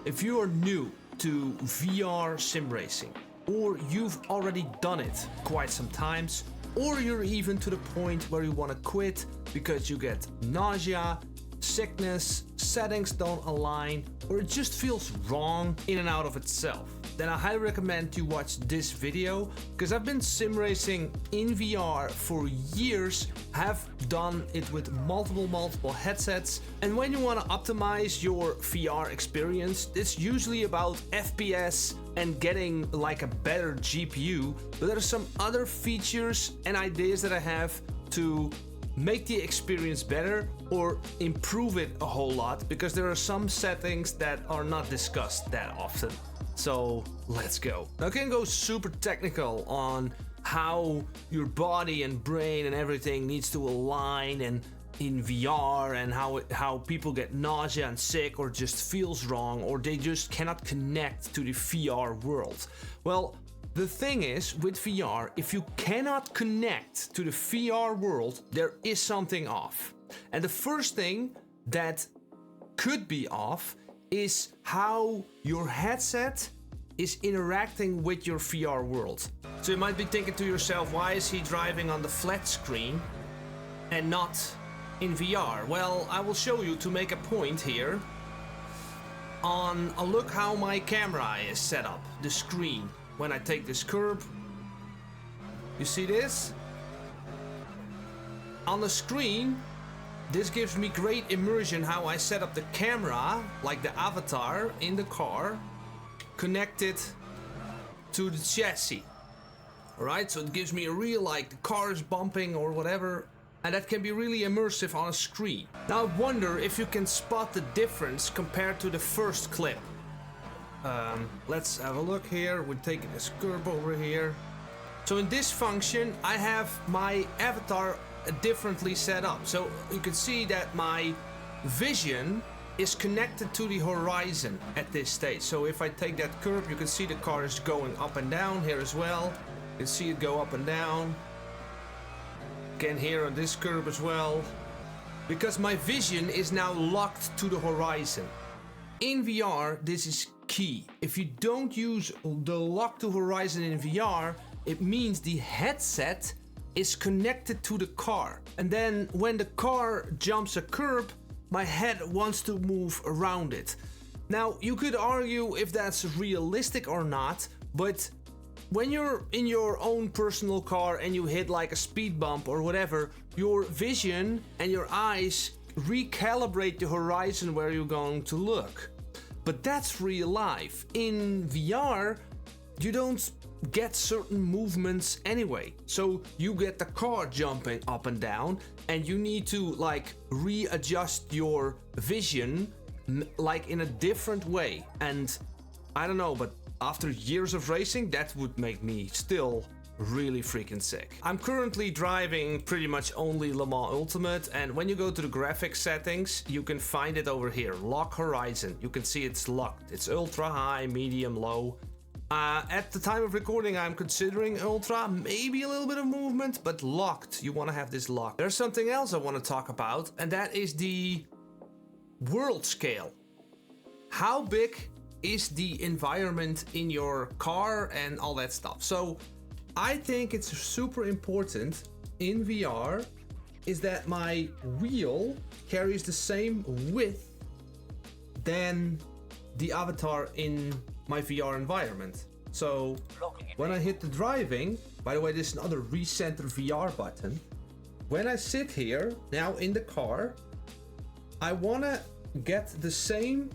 If you are new to VR sim racing, or you've already done it quite some times, or you're even to the point where you want to quit because you get nausea, sickness, settings don't align, or it just feels wrong in and out of itself, then I highly recommend you watch this video, because I've been sim racing in VR for years, have done it with multiple headsets, and when you want to optimize your VR experience, it's usually about FPS and getting like a better GPU, but there are some other features and ideas that I have to make the experience better or improve it a whole lot, because there are some settings that are not discussed that often. So let's go. Now I can go super technical on how your body and brain and everything needs to align and in VR, and how people get nausea and sick or just feels wrong, or they just cannot connect to the VR world. Well, the thing is, with VR, if you cannot connect to the VR world, there is something off. And the first thing that could be off is how your headset is interacting with your VR world. So you might be thinking to yourself, why is he driving on the flat screen and not in VR? Well, I will show you to make a point here on a look how my camera is set up, the screen. When I take this curb, you see this? On the screen, this gives me great immersion how I set up the camera, like the avatar in the car, connected to the chassis. Alright, so it gives me a real, like, the car is bumping or whatever, and that can be really immersive on a screen. Now I wonder if you can spot the difference compared to the first clip. Let's have a look here. We're taking this curve over here. So in this function, I have my avatar differently set up. So you can see that my vision is connected to the horizon at this stage. So if I take that curve, you can see the car is going up and down here as well. You can see it go up and down. Again here on this curve as well. Because my vision is now locked to the horizon. In VR, this is key. If you don't use the lock to horizon in VR, it means the headset is connected to the car. And then when the car jumps a curb, my head wants to move around it. Now, you could argue if that's realistic or not, but when you're in your own personal car and you hit like a speed bump or whatever, your vision and your eyes recalibrate the horizon where you're going to look. But that's real life. In VR, you don't get certain movements anyway. So you get the car jumping up and down, and you need to like readjust your vision like in a different way. And I don't know, but after years of racing, that would make me still really freaking sick. I'm currently driving pretty much only Le Mans Ultimate, and when you go to the graphics settings, you can find it over here, lock horizon. You can see it's locked. It's ultra, high, medium, low. At the time of recording, I'm considering ultra, maybe a little bit of movement, but locked. You want to have this locked. There's something else I want to talk about, and that is the world scale. How big is the environment in your car and all that stuff? So I think it's super important in VR is that my wheel carries the same width than the avatar in my VR environment. So when I hit the driving, by the way, this is another recenter VR button. When I sit here now in the car, I want to get the same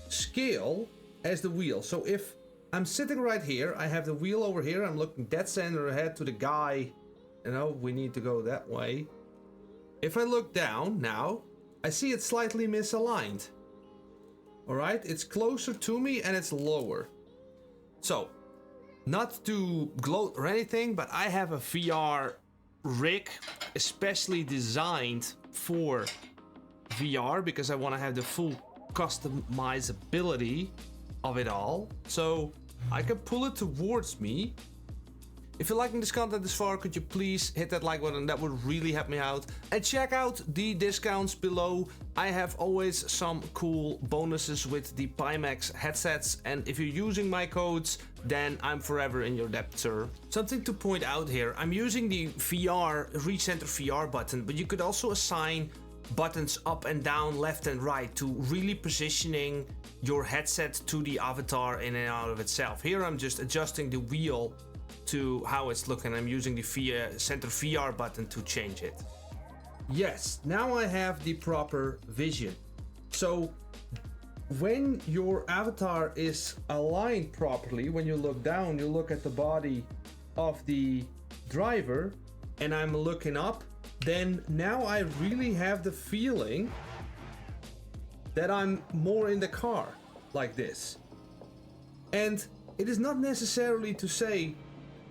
scale as the wheel. So if I'm sitting right here, I have the wheel over here, I'm looking dead center ahead to the guy, you know, we need to go that way. If I look down now, I see it's slightly misaligned. Alright, it's closer to me and it's lower. So, not to gloat or anything, but I have a VR rig especially designed for VR because I want to have the full customizability of it all. So I can pull it towards me If you're liking this content this far, could you please hit that like button? That would really help me out. And check out the discounts below. I have always some cool bonuses with the Pimax headsets. And if you're using my codes, then I'm forever in your debt, sir. Something to point out here. I'm using the VR, recenter VR button, but you could also assign buttons up and down, left and right to really positioning your headset to the avatar in and out of itself. Here I'm just adjusting the wheel to how it's looking. I'm using the center VR button to change it. Yes, now I have the proper vision. So when your avatar is aligned properly, when you look down, you look at the body of the driver, and I'm looking up, then now I really have the feeling that I'm more in the car, like this. And it is not necessarily to say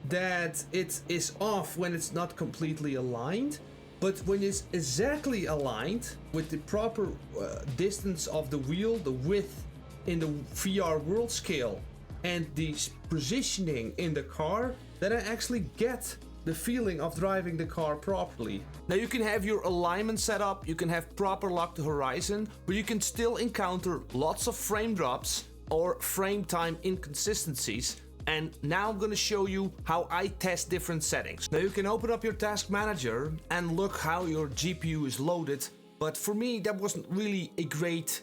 that it is off when it's not completely aligned, but when it's exactly aligned with the proper distance of the wheel, the width in the VR world scale, and the positioning in the car, then I actually get the feeling of driving the car properly. Now you can have your alignment set up, you can have proper lock to horizon, but you can still encounter lots of frame drops or frame time inconsistencies. And now I'm going to show you how I test different settings. Now you can open up your task manager and look how your GPU is loaded, but for me that wasn't really a great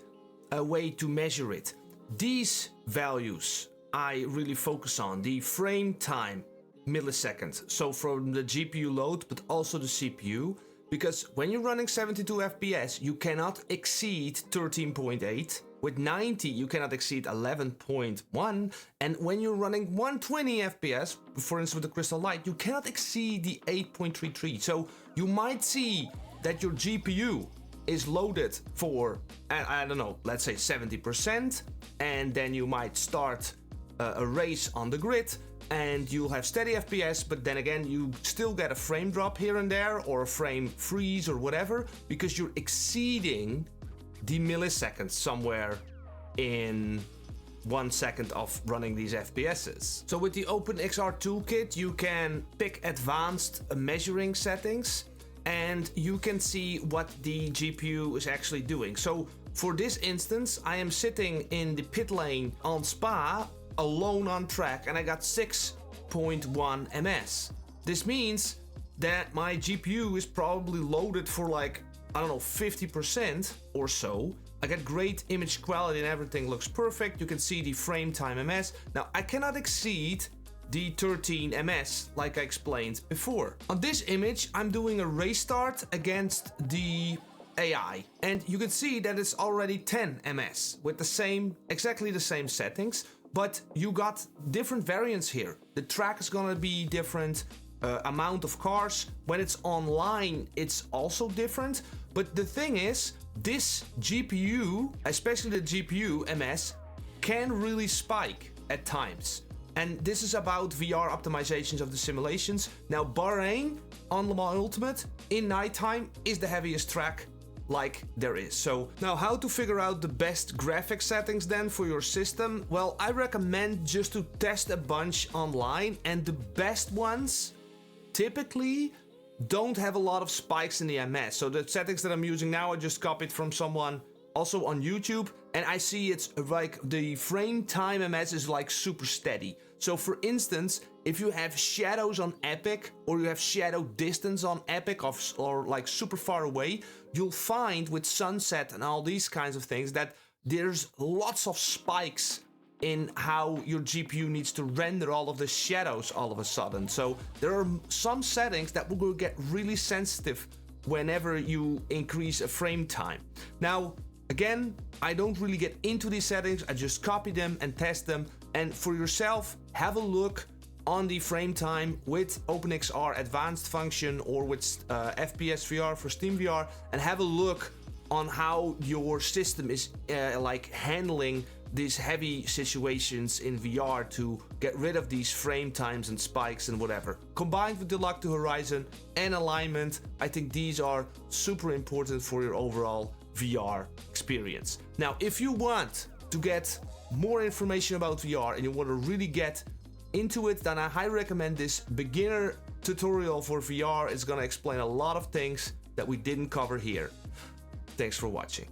way to measure it. These values I really focus on, the frame time milliseconds, so from the GPU load but also the CPU, because when you're running 72 FPS you cannot exceed 13.8. With 90 you cannot exceed 11.1, and when you're running 120 FPS, for instance with the crystal light, you cannot exceed the 8.33. So you might see that your GPU is loaded for, I don't know, let's say 70%, and then you might start a race on the grid, and you'll have steady FPS, but then again you still get a frame drop here and there, or a frame freeze or whatever, because you're exceeding the milliseconds somewhere in 1 second of running these FPSs. So with the OpenXR toolkit you can pick advanced measuring settings and you can see what the GPU is actually doing. So for this instance I am sitting in the pit lane on Spa alone on track and I got 6.1 ms. This means that my GPU is probably loaded for like, I don't know, 50% or so. I get great image quality and everything looks perfect. You can see the frame time ms. Now I cannot exceed the 13 ms like I explained before. On this image I'm doing a race start against the AI and you can see that it's already 10 ms with the same, exactly the same settings, but you got different variants here. The track is gonna be different, amount of cars. When it's online it's also different, but the thing is this GPU, especially the GPU ms, can really spike at times, and this is about VR optimizations of the simulations. Now Bahrain on Le Mans Ultimate in nighttime is the heaviest track like there is. So now how to figure out the best graphic settings then for your system? Well, I recommend just to test a bunch online, and the best ones typically don't have a lot of spikes in the ms. So the settings that I'm using now I just copied from someone also on YouTube, and I see it's like the frame time ms is like super steady. So for instance, if you have shadows on Epic or you have shadow distance on Epic or like super far away, you'll find with sunset and all these kinds of things that there's lots of spikes in how your GPU needs to render all of the shadows all of a sudden. So there are some settings that will get really sensitive whenever you increase a frame time. Now, again, I don't really get into these settings, I just copy them and test them. And for yourself, have a look on the frame time with OpenXR advanced function or with FPS VR for Steam VR, and have a look on how your system is like handling these heavy situations in VR to get rid of these frame times and spikes and whatever. Combined with the lock to horizon and alignment, I think these are super important for your overall VR experience. Now, if you want to get more information about VR and you want to really get into it, then I highly recommend this beginner tutorial for VR. It's gonna explain a lot of things that we didn't cover here. Thanks for watching.